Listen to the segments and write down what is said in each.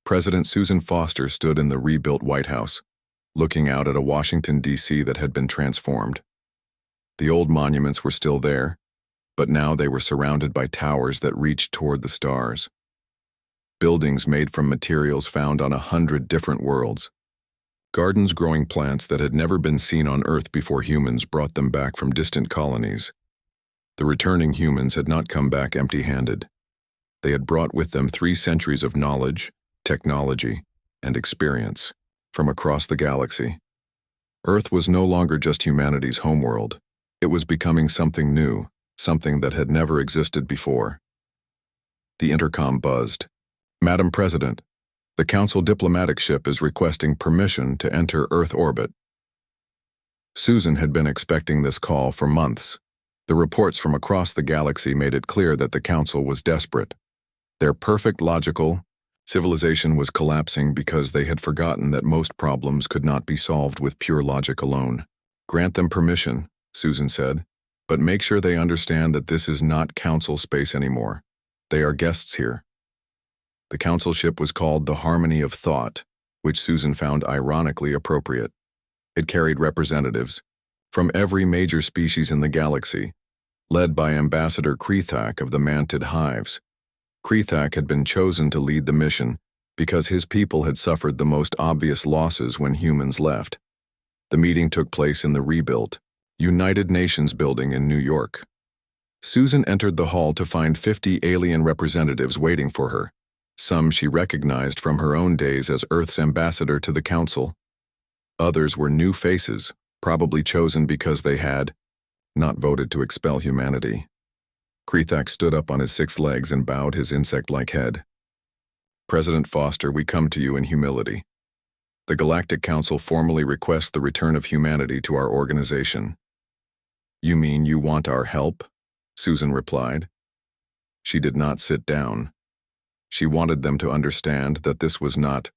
President Susan Foster stood in the rebuilt White House, looking out at a Washington, D.C. that had been transformed. The old monuments were still there, but now they were surrounded by towers that reached toward the stars. Buildings made from materials found on 100 different worlds. Gardens growing plants that had never been seen on Earth before humans brought them back from distant colonies. The returning humans had not come back empty-handed. They had brought with them 3 centuries of knowledge, technology, and experience from across the galaxy. Earth was no longer just humanity's homeworld. It was becoming something new, something that had never existed before. The intercom buzzed. "Madam President, the Council diplomatic ship is requesting permission to enter Earth orbit." Susan had been expecting this call for months. The reports from across the galaxy made it clear that the Council was desperate. Their perfect logical civilization was collapsing because they had forgotten that most problems could not be solved with pure logic alone. "Grant them permission," Susan said, "but make sure they understand that this is not Council space anymore. They are guests here." The Council ship was called the Harmony of Thought, which Susan found ironically appropriate. It carried representatives from every major species in the galaxy, led by Ambassador Krethak of the Mantid Hives. Krethak had been chosen to lead the mission because his people had suffered the most obvious losses when humans left. The meeting took place in the rebuilt United Nations building in New York. Susan entered the hall to find 50 alien representatives waiting for her. Some she recognized from her own days as Earth's ambassador to the Council. Others were new faces, probably chosen because they had not voted to expel humanity. Krethak stood up on his 6 legs and bowed his insect-like head. "President Foster, we come to you in humility. The Galactic Council formally requests the return of humanity to our organization." "You mean you want our help?" Susan replied. She did not sit down. She wanted them to understand that this was not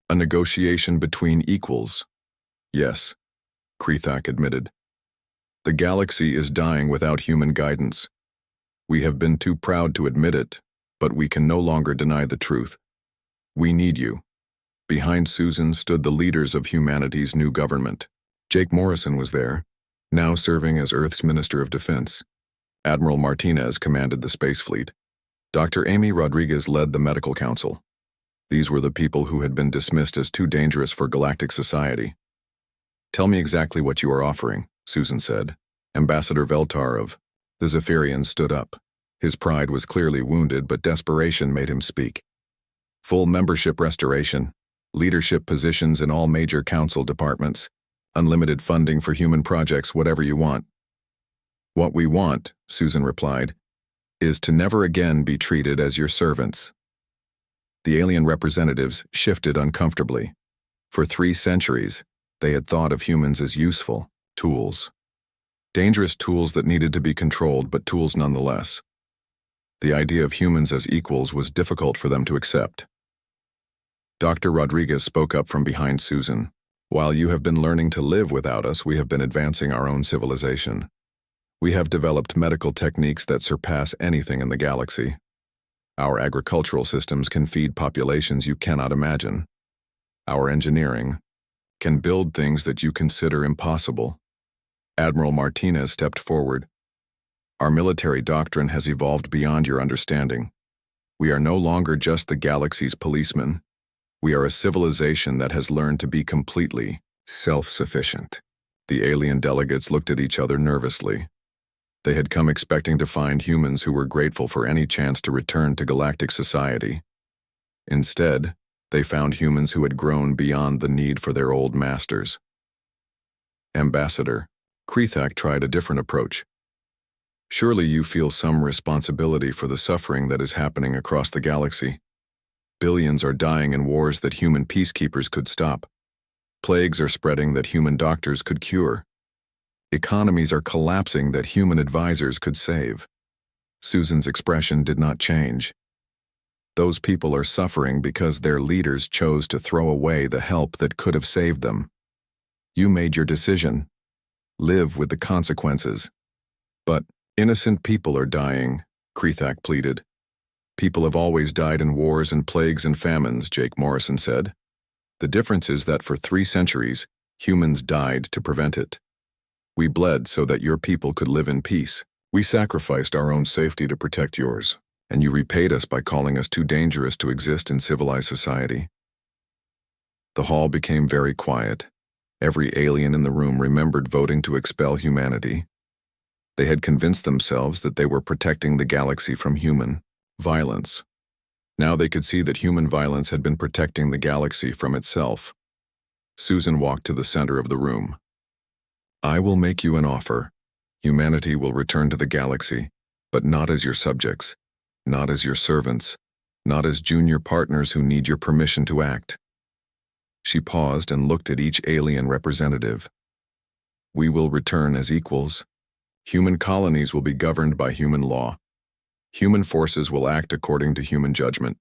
a negotiation between equals. "Yes," Krethak admitted. "The galaxy is dying without human guidance. We have been too proud to admit it, but we can no longer deny the truth. We need you." Behind Susan stood the leaders of humanity's new government. Jake Morrison was there, now serving as Earth's Minister of Defense. Admiral Martinez commanded the space fleet. Dr. Amy Rodriguez led the Medical Council. These were the people who had been dismissed as too dangerous for galactic society. "Tell me exactly what you are offering," Susan said. Ambassador Veltar of the Zephyrians stood up. His pride was clearly wounded, but desperation made him speak. "Full membership restoration, leadership positions in all major council departments, unlimited funding for human projects, whatever you want." "What we want," Susan replied, "is to never again be treated as your servants." The alien representatives shifted uncomfortably. For 3 centuries, they had thought of humans as useful tools. Dangerous tools that needed to be controlled, but tools nonetheless. The idea of humans as equals was difficult for them to accept. Dr. Rodriguez spoke up from behind Susan. "While you have been learning to live without us, we have been advancing our own civilization. We have developed medical techniques that surpass anything in the galaxy. Our agricultural systems can feed populations you cannot imagine. Our engineering can build things that you consider impossible." Admiral Martinez stepped forward. "Our military doctrine has evolved beyond your understanding. We are no longer just the galaxy's policemen. We are a civilization that has learned to be completely self-sufficient." The alien delegates looked at each other nervously. They had come expecting to find humans who were grateful for any chance to return to galactic society. Instead, they found humans who had grown beyond the need for their old masters. "Ambassador," Krethak tried a different approach. "Surely you feel some responsibility for the suffering that is happening across the galaxy. Billions are dying in wars that human peacekeepers could stop. Plagues are spreading that human doctors could cure. Economies are collapsing that human advisors could save." Susan's expression did not change. "Those people are suffering because their leaders chose to throw away the help that could have saved them. You made your decision. Live with the consequences." "But innocent people are dying," Krethak pleaded. People have always died in wars and plagues and famines, Jake Morrison said. The difference is that for 3 centuries, humans died to prevent it. We bled so that your people could live in peace. We sacrificed our own safety to protect yours, and you repaid us by calling us too dangerous to exist in civilized society. The hall became very quiet. Every alien in the room remembered voting to expel humanity. They had convinced themselves that they were protecting the galaxy from human violence. Now they could see that human violence had been protecting the galaxy from itself. Susan walked to the center of the room. I will make you an offer. Humanity will return to the galaxy, but not as your subjects, not as your servants, not as junior partners who need your permission to act. She paused and looked at each alien representative. We will return as equals. Human colonies will be governed by human law. Human forces will act according to human judgment.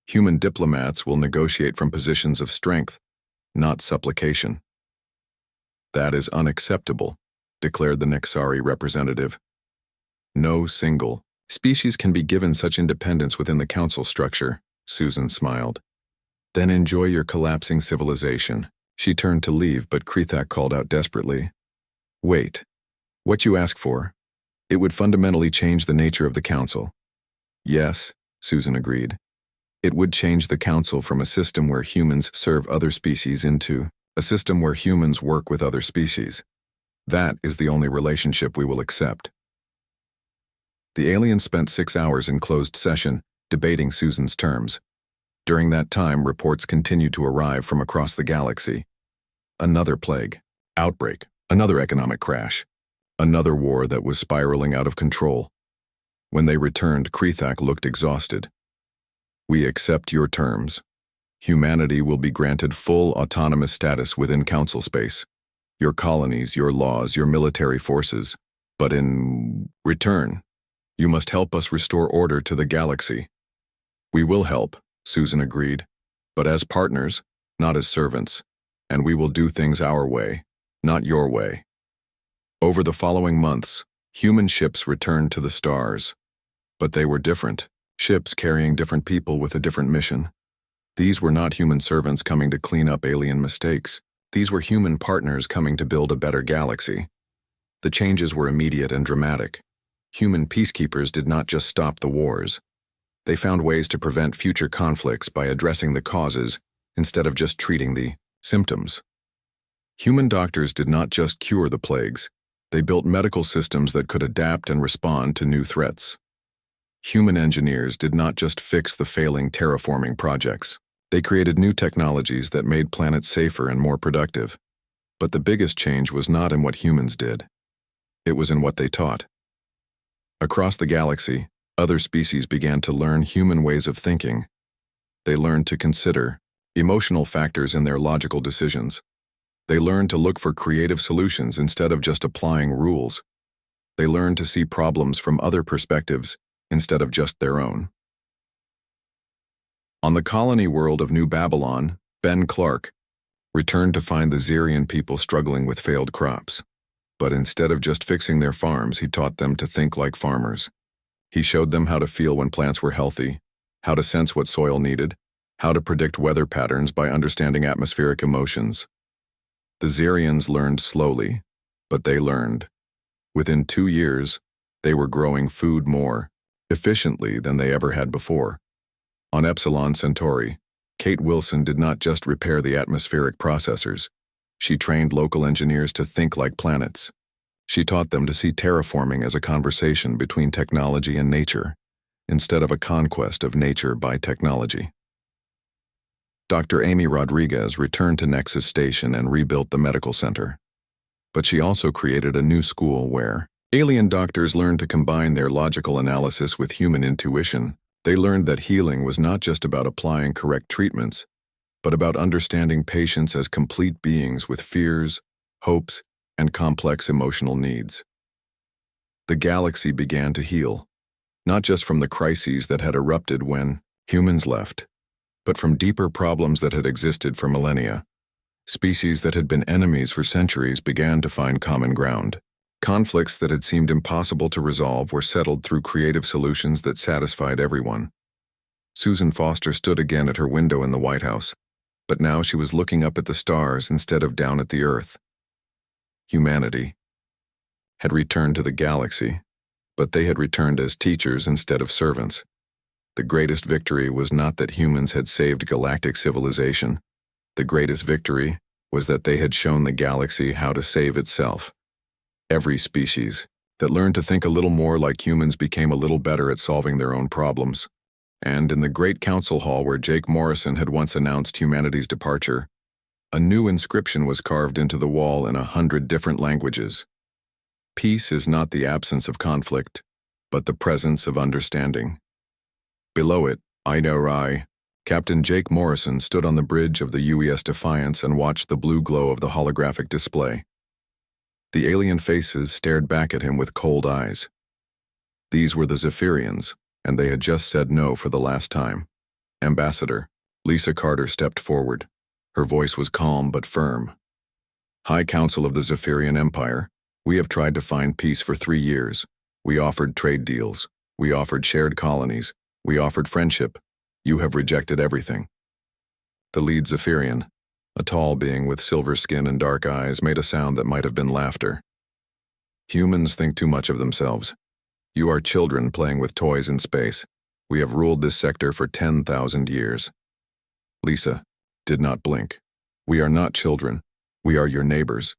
Human diplomats will negotiate from positions of strength, not supplication. That is unacceptable, declared the NextHFY representative. No single species can be given such independence within the council structure, Susan smiled. Then enjoy your collapsing civilization. She turned to leave, but Krethak called out desperately. Wait. What you ask for? It would fundamentally change the nature of the council. Yes, Susan agreed. It would change the council from a system where humans serve other species into a system where humans work with other species. That is the only relationship we will accept. The aliens spent 6 hours in closed session, debating Susan's terms. During that time, reports continued to arrive from across the galaxy. Another plague, outbreak, another economic crash, another war that was spiraling out of control. When they returned, Krethak looked exhausted. We accept your terms. Humanity will be granted full autonomous status within council space. Your colonies, your laws, your military forces. But in return, you must help us restore order to the galaxy. We will help, Susan agreed, but as partners, not as servants, and we will do things our way, not your way. Over the following months, human ships returned to the stars. But they were different, ships carrying different people with a different mission. These were not human servants coming to clean up alien mistakes. These were human partners coming to build a better galaxy. The changes were immediate and dramatic. Human peacekeepers did not just stop the wars. They found ways to prevent future conflicts by addressing the causes instead of just treating the symptoms. Human doctors did not just cure the plagues. They built medical systems that could adapt and respond to new threats. Human engineers did not just fix the failing terraforming projects. They created new technologies that made planets safer and more productive. But the biggest change was not in what humans did. It was in what they taught. Across the galaxy, other species began to learn human ways of thinking. They learned to consider emotional factors in their logical decisions. They learned to look for creative solutions instead of just applying rules. They learned to see problems from other perspectives instead of just their own. On the colony world of New Babylon, Ben Clark returned to find the Xerian people struggling with failed crops. But instead of just fixing their farms, he taught them to think like farmers. He showed them how to feel when plants were healthy, how to sense what soil needed, how to predict weather patterns by understanding atmospheric emotions. The Xerians learned slowly, but they learned. Within 2 years, they were growing food more efficiently than they ever had before. On Epsilon Centauri, Kate Wilson did not just repair the atmospheric processors. She trained local engineers to think like planets. She taught them to see terraforming as a conversation between technology and nature, instead of a conquest of nature by technology. Dr. Amy Rodriguez returned to Nexus Station and rebuilt the medical center. But she also created a new school where alien doctors learned to combine their logical analysis with human intuition. They learned that healing was not just about applying correct treatments, but about understanding patients as complete beings with fears, hopes, and complex emotional needs. The galaxy began to heal, not just from the crises that had erupted when humans left, but from deeper problems that had existed for millennia. Species that had been enemies for centuries began to find common ground. Conflicts that had seemed impossible to resolve were settled through creative solutions that satisfied everyone. Susan Foster stood again at her window in the White House, but now she was looking up at the stars instead of down at the Earth. Humanity had returned to the galaxy, but they had returned as teachers instead of servants. The greatest victory was not that humans had saved galactic civilization. The greatest victory was that they had shown the galaxy how to save itself. Every species that learned to think a little more like humans became a little better at solving their own problems. And in the great council hall where Jake Morrison had once announced humanity's departure, a new inscription was carved into the wall in 100 different languages. Peace is not the absence of conflict, but the presence of understanding. Below it, Captain Jake Morrison stood on the bridge of the UES Defiance and watched the blue glow of the holographic display. The alien faces stared back at him with cold eyes. These were the Zephyrians, and they had just said no for the last time. Ambassador, Lisa Carter stepped forward. Her voice was calm but firm. High Council of the Zephyrian Empire, we have tried to find peace for 3 years. We offered trade deals. We offered shared colonies. We offered friendship. You have rejected everything. The lead Zephyrian, a tall being with silver skin and dark eyes, made a sound that might have been laughter. Humans think too much of themselves. You are children playing with toys in space. We have ruled this sector for 10,000 years. Lisa did not blink. We are not children. We are your neighbors.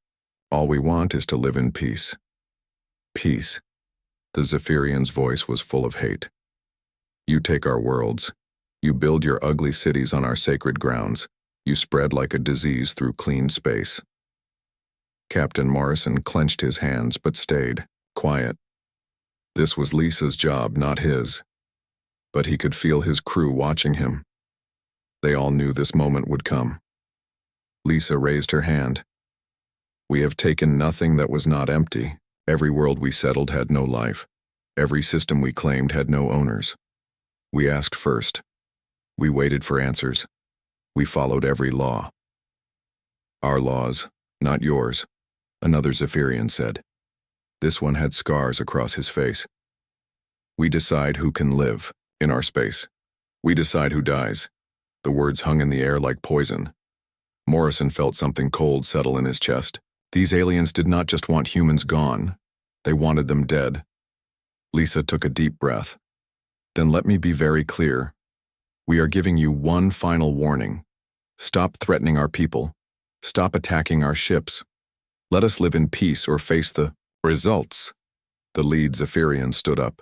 All we want is to live in peace. Peace. The Zephyrian's voice was full of hate. You take our worlds. You build your ugly cities on our sacred grounds. You spread like a disease through clean space. Captain Morrison clenched his hands but stayed quiet. This was Lisa's job, not his. But he could feel his crew watching him. They all knew this moment would come. Lisa raised her hand. We have taken nothing that was not empty. Every world we settled had no life. Every system we claimed had no owners. We asked first. We waited for answers. We followed every law. Our laws, not yours, another Zephyrian said. This one had scars across his face. We decide who can live in our space. We decide who dies. The words hung in the air like poison. Morrison felt something cold settle in his chest. These aliens did not just want humans gone. They wanted them dead. Lisa took a deep breath. Then let me be very clear. We are giving you one final warning. Stop threatening our people. Stop attacking our ships. Let us live in peace or face the results. The lead Zephyrian stood up.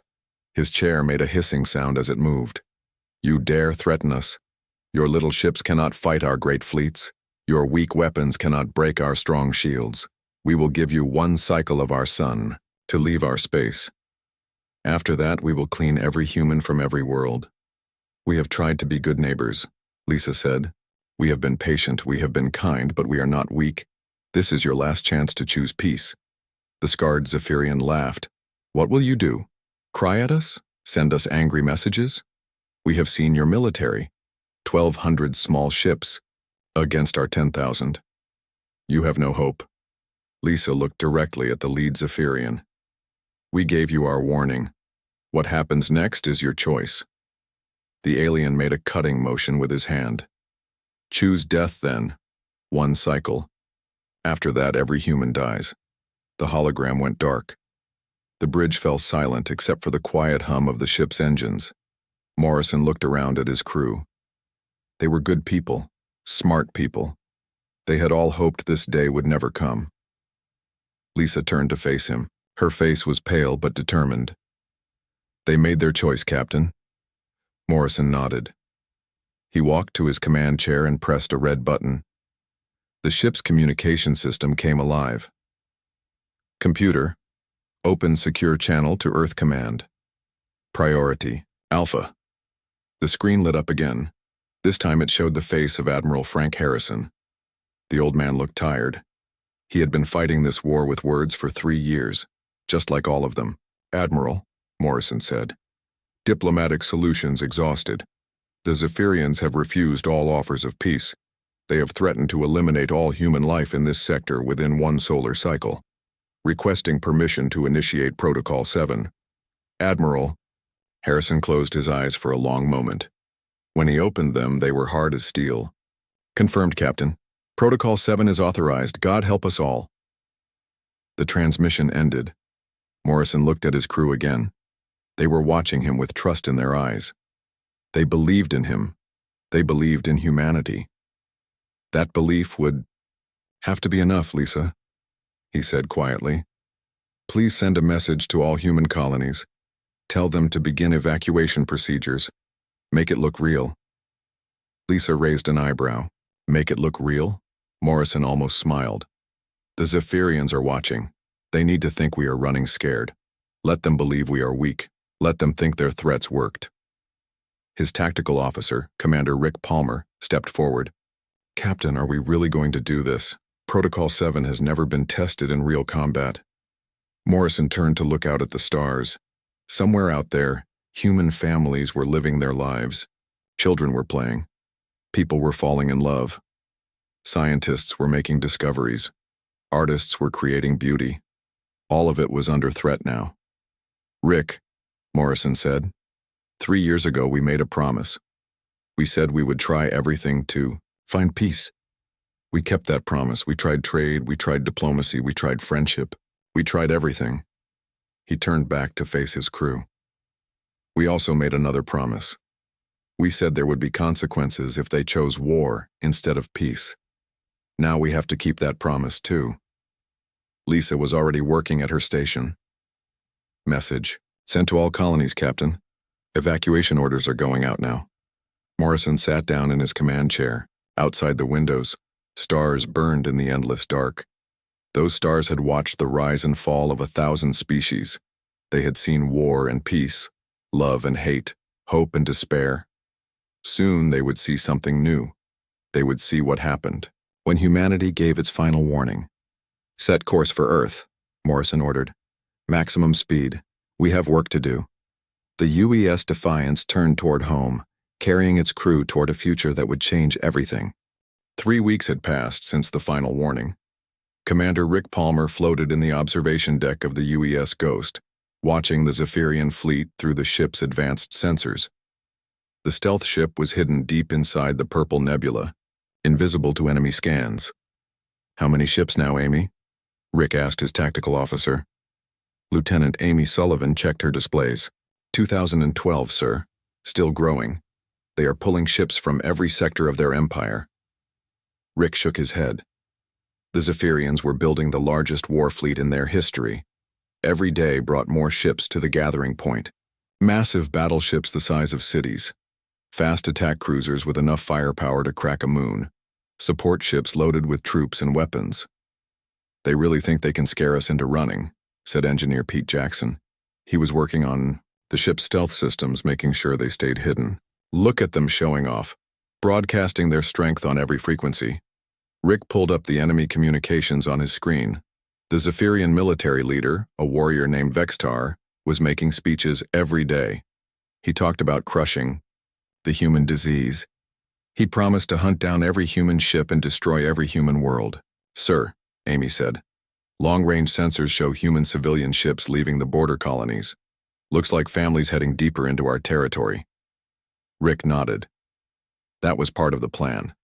His chair made a hissing sound as it moved. You dare threaten us. Your little ships cannot fight our great fleets. Your weak weapons cannot break our strong shields. We will give you one cycle of our sun to leave our space. After that, we will clean every human from every world. We have tried to be good neighbors, Lisa said. We have been patient, we have been kind, but we are not weak. This is your last chance to choose peace. The scarred Zephyrian laughed. What will you do? Cry at us? Send us angry messages? We have seen your military. 1,200 small ships against our 10,000. You have no hope. Lisa looked directly at the lead Zephyrian. We gave you our warning. What happens next is your choice. The alien made a cutting motion with his hand. Choose death then. One cycle. After that, every human dies. The hologram went dark. The bridge fell silent except for the quiet hum of the ship's engines. Morrison looked around at his crew. They were good people, smart people. They had all hoped this day would never come. Lisa turned to face him. Her face was pale but determined. They made their choice, Captain. Morrison nodded. He walked to his command chair and pressed a red button. The ship's communication system came alive. Computer, open secure channel to Earth Command. Priority, Alpha. The screen lit up again. This time it showed the face of Admiral Frank Harrison. The old man looked tired. He had been fighting this war with words for 3 years, just like all of them. Admiral, Morrison said. Diplomatic solutions exhausted. The Zephyrians have refused all offers of peace. They have threatened to eliminate all human life in this sector within one solar cycle. requesting permission to initiate Protocol 7. Admiral. Harrison closed his eyes for a long moment. When he opened them, they were hard as steel. Confirmed, Captain. Protocol 7 is authorized. God help us all. The transmission ended. Morrison looked at his crew again. They were watching him with trust in their eyes. They believed in him. They believed in humanity. That belief would have to be enough, Lisa, he said quietly. Please send a message to all human colonies. Tell them to begin evacuation procedures. Make it look real. Lisa raised an eyebrow. Make it look real? Morrison almost smiled. The Zephyrians are watching. They need to think we are running scared. Let them believe we are weak. Let them think their threats worked. His tactical officer, Commander Rick Palmer, stepped forward. Captain, are we really going to do this? Protocol 7 has never been tested in real combat. Morrison turned to look out at the stars. Somewhere out there, human families were living their lives. Children were playing. People were falling in love. Scientists were making discoveries. Artists were creating beauty. All of it was under threat now. Rick, Morrison said, 3 years ago we made a promise. We said we would try everything to find peace. We kept that promise. We tried trade, we tried diplomacy, we tried friendship. We tried everything. He turned back to face his crew. We also made another promise. We said there would be consequences if they chose war instead of peace. Now we have to keep that promise too. Lisa was already working at her station. Message. Sent to all colonies, Captain. Evacuation orders are going out now. Morrison sat down in his command chair. Outside the windows, stars burned in the endless dark. Those stars had watched the rise and fall of 1,000 species. They had seen war and peace, love and hate, hope and despair. Soon they would see something new. They would see what happened when humanity gave its final warning. Set course for Earth, Morrison ordered. Maximum speed. We have work to do. The UES Defiance turned toward home, carrying its crew toward a future that would change everything. 3 weeks had passed since the final warning. Commander Rick Palmer floated in the observation deck of the UES Ghost, watching the Zephyrian fleet through the ship's advanced sensors. The stealth ship was hidden deep inside the purple nebula, invisible to enemy scans. How many ships now, Amy? Rick asked his tactical officer. Lieutenant Amy Sullivan checked her displays. 2012, sir. Still growing. They are pulling ships from every sector of their empire. Rick shook his head. The Zephyrians were building the largest war fleet in their history. Every day brought more ships to the gathering point. Massive battleships the size of cities. Fast attack cruisers with enough firepower to crack a moon. Support ships loaded with troops and weapons. They really think they can scare us into running, said Engineer Pete Jackson. He was working on the ship's stealth systems, making sure they stayed hidden. Look at them showing off, broadcasting their strength on every frequency. Rick pulled up the enemy communications on his screen. The Zephyrian military leader, a warrior named Vextar, was making speeches every day. He talked about crushing the human disease. He promised to hunt down every human ship and destroy every human world. Sir, Amy said, long-range sensors show human civilian ships leaving the border colonies. Looks like families heading deeper into our territory. Rick nodded. That was part of the plan.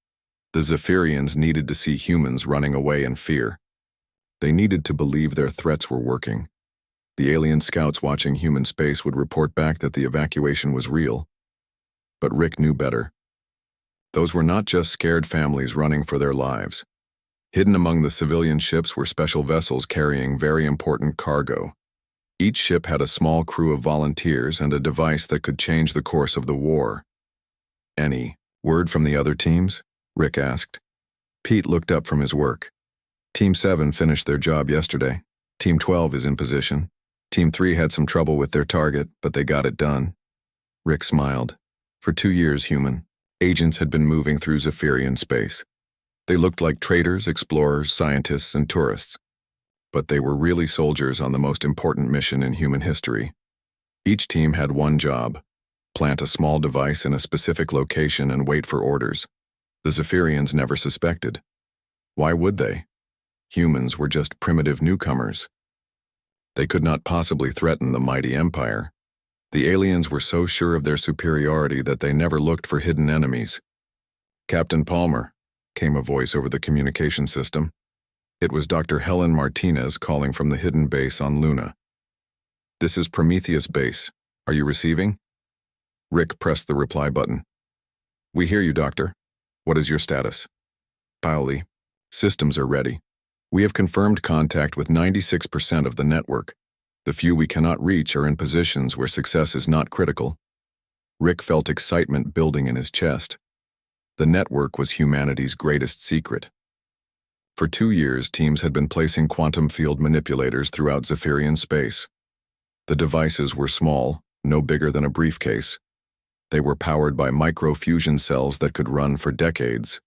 The Zephyrians needed to see humans running away in fear. They needed to believe their threats were working. The alien scouts watching human space would report back that the evacuation was real. But Rick knew better. Those were not just scared families running for their lives. Hidden among the civilian ships were special vessels carrying very important cargo. Each ship had a small crew of volunteers and a device that could change the course of the war. Any word from the other teams? Rick asked. Pete looked up from his work. Team 7 finished their job yesterday. Team 12 is in position. Team 3 had some trouble with their target, but they got it done. Rick smiled. For 2 years, human agents had been moving through Zephyrian space. They looked like traders, explorers, scientists, and tourists. But they were really soldiers on the most important mission in human history. Each team had one job: plant a small device in a specific location and wait for orders. The Zephyrians never suspected. Why would they? Humans were just primitive newcomers. They could not possibly threaten the mighty empire. The aliens were so sure of their superiority that they never looked for hidden enemies. "Captain Palmer," came a voice over the communication system. It was Dr. Helen Martinez calling from the hidden base on Luna. "This is Prometheus Base. Are you receiving?" Rick pressed the reply button. "We hear you, Doctor. What is your status?" "Pauli, systems are ready. We have confirmed contact with 96% of the network. The few we cannot reach are in positions where success is not critical." Rick felt excitement building in his chest. The network was humanity's greatest secret. For 2 years, teams had been placing quantum field manipulators throughout Zephyrian space. The devices were small, no bigger than a briefcase. They were powered by micro-fusion cells that could run for decades.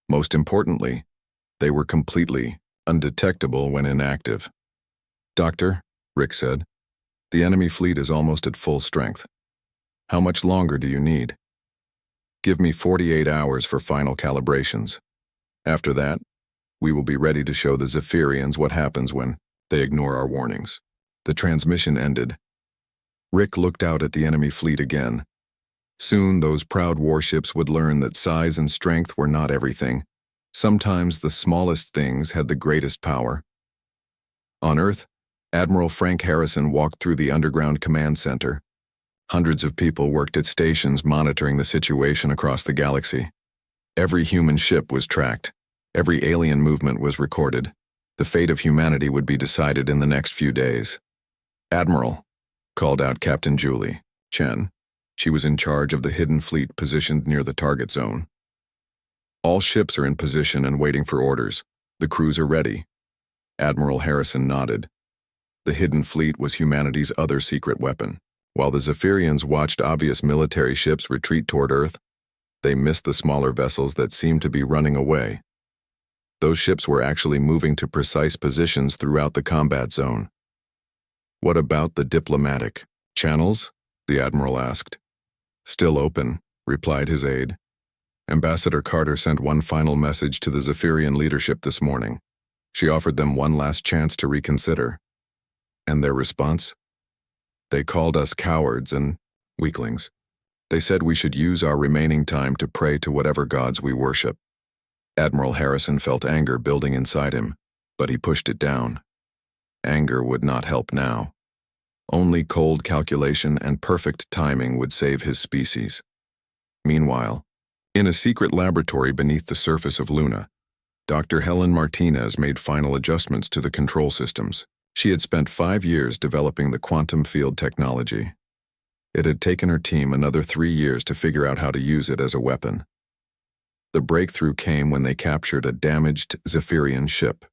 Most importantly, they were completely undetectable when inactive. "Doctor," Rick said, "the enemy fleet is almost at full strength. How much longer do you need?" "Give me 48 hours for final calibrations. After that, we will be ready to show the Zephyrians what happens when they ignore our warnings." The transmission ended. Rick looked out at the enemy fleet again. Soon those proud warships would learn that size and strength were not everything. Sometimes the smallest things had the greatest power. On Earth, Admiral Frank Harrison walked through the underground command center. Hundreds of people worked at stations monitoring the situation across the galaxy. Every human ship was tracked. Every alien movement was recorded. The fate of humanity would be decided in the next few days. "Admiral," called out Captain Julie Chen. She was in charge of the hidden fleet positioned near the target zone. "All ships are in position and waiting for orders. The crews are ready." Admiral Harrison nodded. The hidden fleet was humanity's other secret weapon. While the Zephyrians watched obvious military ships retreat toward Earth, they missed the smaller vessels that seemed to be running away. Those ships were actually moving to precise positions throughout the combat zone. "What about the diplomatic channels?" the Admiral asked. "Still open," replied his aide. "Ambassador Carter sent one final message to the Zephyrian leadership this morning. She offered them one last chance to reconsider." "And their response?" "They called us cowards and weaklings. They said we should use our remaining time to pray to whatever gods we worship." Admiral Harrison felt anger building inside him, but he pushed it down. Anger would not help now. Only cold calculation and perfect timing would save his species. Meanwhile, in a secret laboratory beneath the surface of Luna, Dr. Helen Martinez made final adjustments to the control systems. She had spent 5 years developing the quantum field technology. It had taken her team another 3 years to figure out how to use it as a weapon. The breakthrough came when they captured a damaged Zephyrian ship.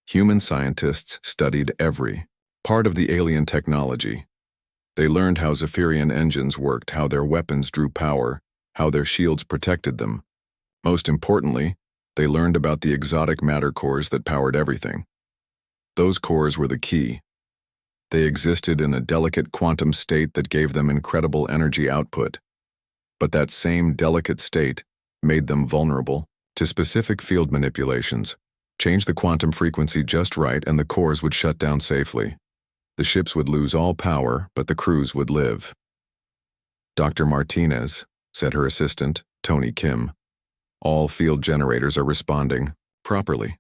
Human scientists studied every part of the alien technology. They learned how Zephyrian engines worked, how their weapons drew power, how their shields protected them. Most importantly, they learned about the exotic matter cores that powered everything. Those cores were the key. They existed in a delicate quantum state that gave them incredible energy output. But that same delicate state made them vulnerable to specific field manipulations. Change the quantum frequency just right and the cores would shut down safely. The ships would lose all power, but the crews would live. "Dr. Martinez," said her assistant, Tony Kim, "all field generators are responding properly.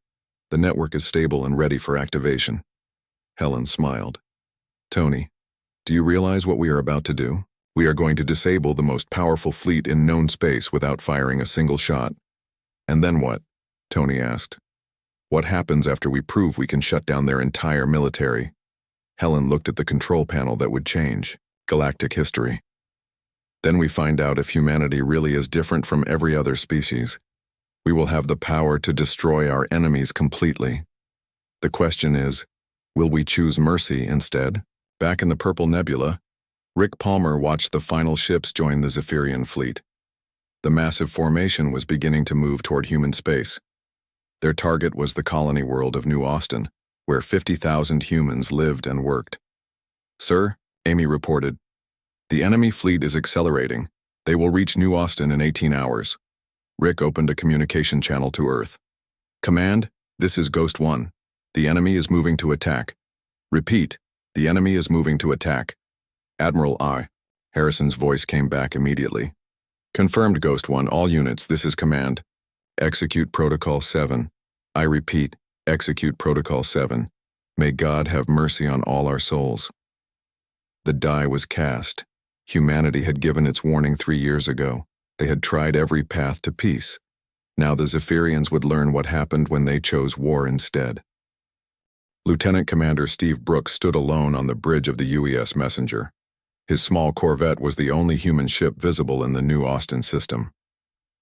The network is stable and ready for activation." Helen smiled. "Tony, do you realize what we are about to do? We are going to disable the most powerful fleet in known space without firing a single shot." "And then what?" Tony asked. "What happens after we prove we can shut down their entire military?" Helen looked at the control panel that would change. Galactic history. "Then we find out if humanity really is different from every other species. We will have the power to destroy our enemies completely. The question is, will we choose mercy instead?" Back in the Purple Nebula, Rick Palmer watched the final ships join the Zephyrian fleet. The massive formation was beginning to move toward human space. Their target was the colony world of New Austin, where 50,000 humans lived and worked. "Sir," Amy reported, "the enemy fleet is accelerating. They will reach New Austin in 18 hours. Rick opened a communication channel to Earth. "Command, this is Ghost 1. The enemy is moving to attack. Repeat, the enemy is moving to attack. Admiral I. Harrison's voice came back immediately. Confirmed, Ghost 1, all units, this is command. Execute Protocol 7. I repeat, execute Protocol 7. May God have mercy on all our souls. The die was cast. Humanity had given its warning 3 years ago. They had tried every path to peace. Now the Zephyrians would learn what happened when they chose war instead. Lieutenant Commander Steve Brooks stood alone on the bridge of the UES Messenger. His small corvette was the only human ship visible in the new Austin system.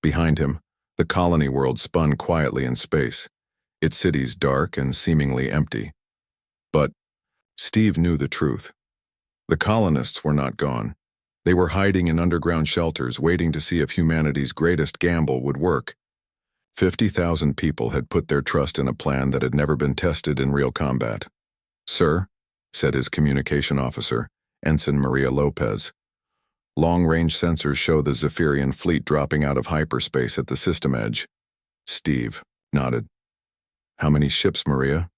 Behind him, the colony world spun quietly in space, its cities dark and seemingly empty. But Steve knew the truth. The colonists were not gone. They were hiding in underground shelters, waiting to see if humanity's greatest gamble would work. 50,000 people had put their trust in a plan that had never been tested in real combat. "Sir," said his communication officer, Ensign Maria Lopez. "Long-range sensors show the Zephyrian fleet dropping out of hyperspace at the system edge." Steve nodded. "How many ships, Maria?"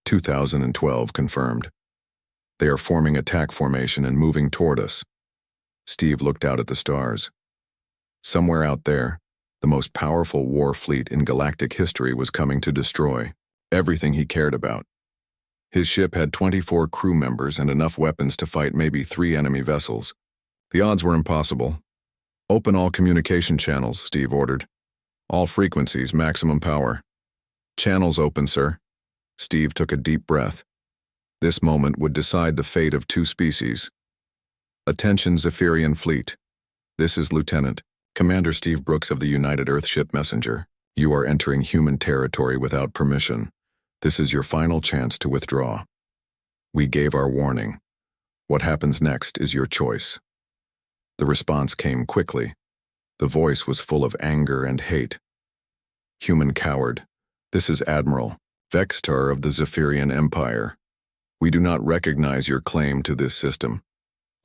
2012 confirmed. "They are forming attack formation and moving toward us." Steve looked out at the stars. Somewhere out there, the most powerful war fleet in galactic history was coming to destroy everything he cared about. His ship had 24 crew members and enough weapons to fight maybe 3 enemy vessels. The odds were impossible. "Open all communication channels," Steve ordered. "All frequencies, maximum power." "Channels open, sir." Steve took a deep breath. This moment would decide the fate of 2 species. "Attention, Zephyrian fleet. This is Lieutenant Commander Steve Brooks of the United Earthship Messenger. You are entering human territory without permission. This is your final chance to withdraw. We gave our warning. What happens next is your choice." The response came quickly. The voice was full of anger and hate. "Human coward, this is Admiral Vextar of the Zephyrian Empire. We do not recognize your claim to this system.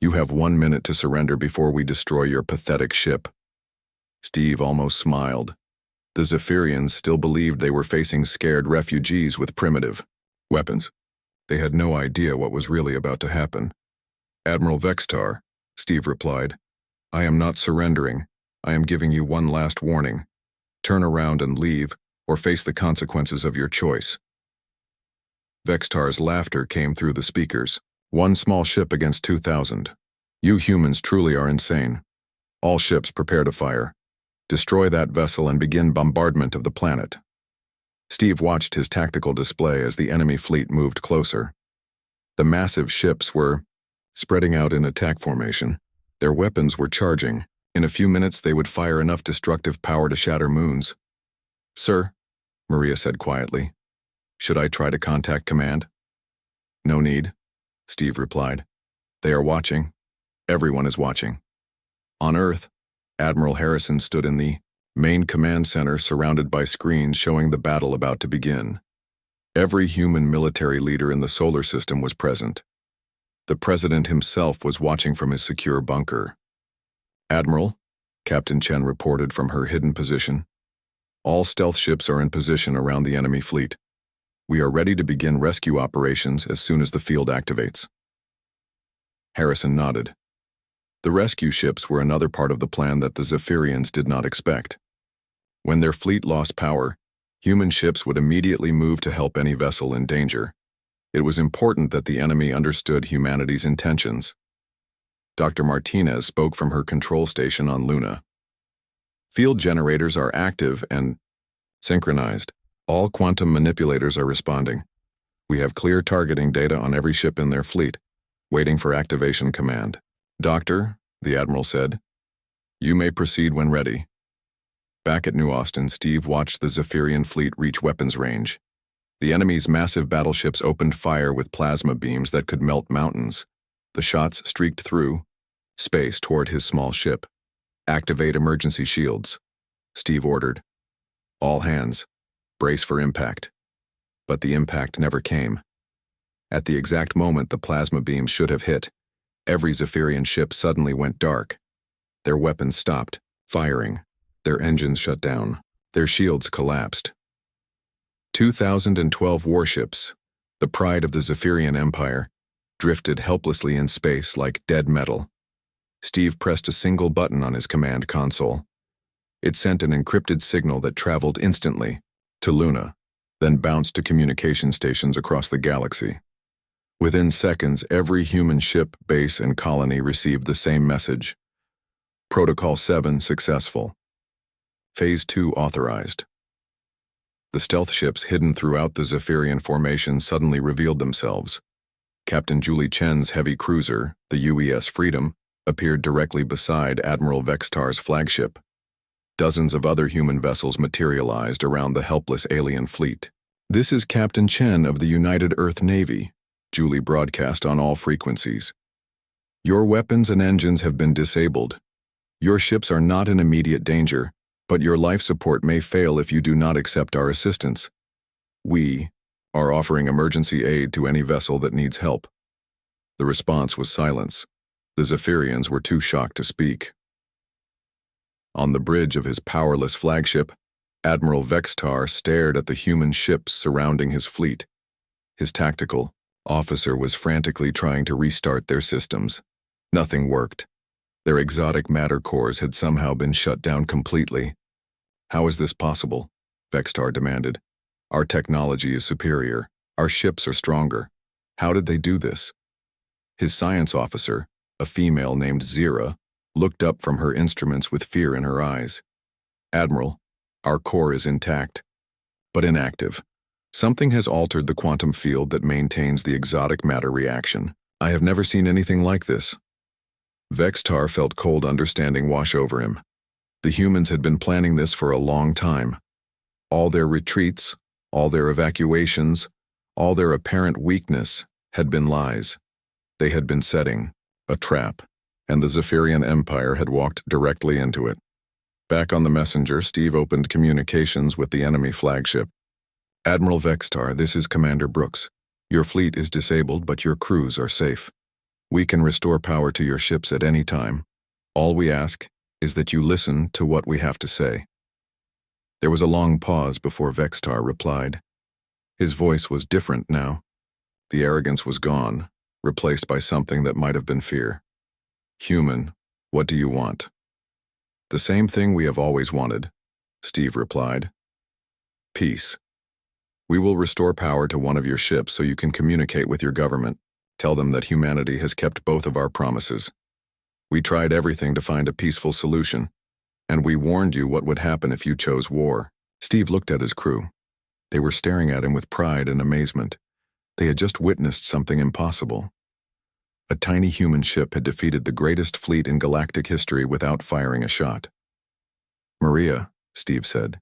You have 1 minute to surrender before we destroy your pathetic ship." Steve almost smiled. The Zephyrians still believed they were facing scared refugees with primitive weapons. They had no idea what was really about to happen. "Admiral Vextar," Steve replied, "I am not surrendering. I am giving you one last warning. Turn around and leave, or face the consequences of your choice." Vextar's laughter came through the speakers. "One small ship against 2,000. You humans truly are insane. All ships prepare to fire. Destroy that vessel and begin bombardment of the planet." Steve watched his tactical display as the enemy fleet moved closer. The massive ships were spreading out in attack formation. Their weapons were charging. In a few minutes they would fire enough destructive power to shatter moons. "Sir," Maria said quietly, "should I try to contact command?" "No need," Steve replied. "They are watching. Everyone is watching." On Earth, Admiral Harrison stood in the main command center surrounded by screens showing the battle about to begin. Every human military leader in the solar system was present. The president himself was watching from his secure bunker. "Admiral," Captain Chen reported from her hidden position, "all stealth ships are in position around the enemy fleet. We are ready to begin rescue operations as soon as the field activates." Harrison nodded. The rescue ships were another part of the plan that the Zephyrians did not expect. When their fleet lost power, human ships would immediately move to help any vessel in danger. It was important that the enemy understood humanity's intentions. Dr. Martinez spoke from her control station on Luna. "Field generators are active and synchronized. All quantum manipulators are responding. We have clear targeting data on every ship in their fleet, waiting for activation command." "Doctor," the Admiral said, "you may proceed when ready." Back at New Austin, Steve watched the Zephyrian fleet reach weapons range. The enemy's massive battleships opened fire with plasma beams that could melt mountains. The shots streaked through space toward his small ship. "Activate emergency shields," Steve ordered. "All hands, brace for impact." But the impact never came. At the exact moment the plasma beams should have hit, every Zephyrian ship suddenly went dark. Their weapons stopped firing. Their engines shut down. Their shields collapsed. 2012 warships, the pride of the Zephyrian Empire, drifted helplessly in space like dead metal. Steve pressed a single button on his command console. It sent an encrypted signal that traveled instantly to Luna, then bounced to communication stations across the galaxy. Within seconds, every human ship, base, and colony received the same message. Protocol 7 successful. Phase 2 authorized. The stealth ships hidden throughout the Zephyrian formation suddenly revealed themselves. Captain Julie Chen's heavy cruiser, the UES Freedom, appeared directly beside Admiral Vextar's flagship. Dozens of other human vessels materialized around the helpless alien fleet. "This is Captain Chen of the United Earth Navy," Julie broadcast on all frequencies. "Your weapons and engines have been disabled. Your ships are not in immediate danger, but your life support may fail if you do not accept our assistance. We are offering emergency aid to any vessel that needs help." The response was silence. The Zephyrians were too shocked to speak. On the bridge of his powerless flagship, Admiral Vextar stared at the human ships surrounding his fleet. His tactical officer was frantically trying to restart their systems. Nothing worked. Their exotic matter cores had somehow been shut down completely. "How is this possible?" Vextar demanded. "Our technology is superior. Our ships are stronger. How did they do this?" His science officer, a female named Zira, looked up from her instruments with fear in her eyes. "Admiral, our core is intact, but inactive. Something has altered the quantum field that maintains the exotic matter reaction. I have never seen anything like this." Vextar felt cold understanding wash over him. The humans had been planning this for a long time. All their retreats, all their evacuations, all their apparent weakness had been lies. They had been setting a trap, and the Zephyrian Empire had walked directly into it. Back on the messenger, Steve opened communications with the enemy flagship. "Admiral Vextar, this is Commander Brooks. Your fleet is disabled, but your crews are safe. We can restore power to your ships at any time. All we ask is that you listen to what we have to say." There was a long pause before Vextar replied. His voice was different now. The arrogance was gone, replaced by something that might have been fear. "Human, what do you want?" "The same thing we have always wanted," Steve replied. "Peace. We will restore power to one of your ships so you can communicate with your government. Tell them that humanity has kept both of our promises. We tried everything to find a peaceful solution, and we warned you what would happen if you chose war." Steve looked at his crew. They were staring at him with pride and amazement. They had just witnessed something impossible. A tiny human ship had defeated the greatest fleet in galactic history without firing a shot. "Maria," Steve said,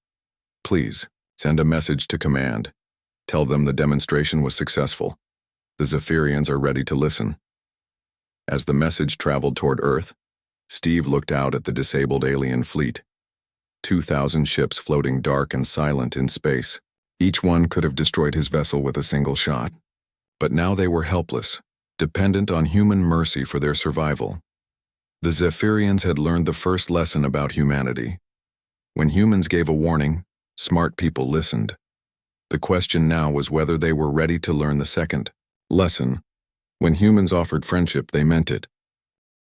"please, send a message to command. Tell them the demonstration was successful. The Zephyrians are ready to listen." As the message traveled toward Earth, Steve looked out at the disabled alien fleet. 2,000 ships floating dark and silent in space. Each one could have destroyed his vessel with a single shot. But now they were helpless, dependent on human mercy for their survival. The Zephyrians had learned the first lesson about humanity. When humans gave a warning, smart people listened. The question now was whether they were ready to learn the second lesson. When humans offered friendship, they meant it.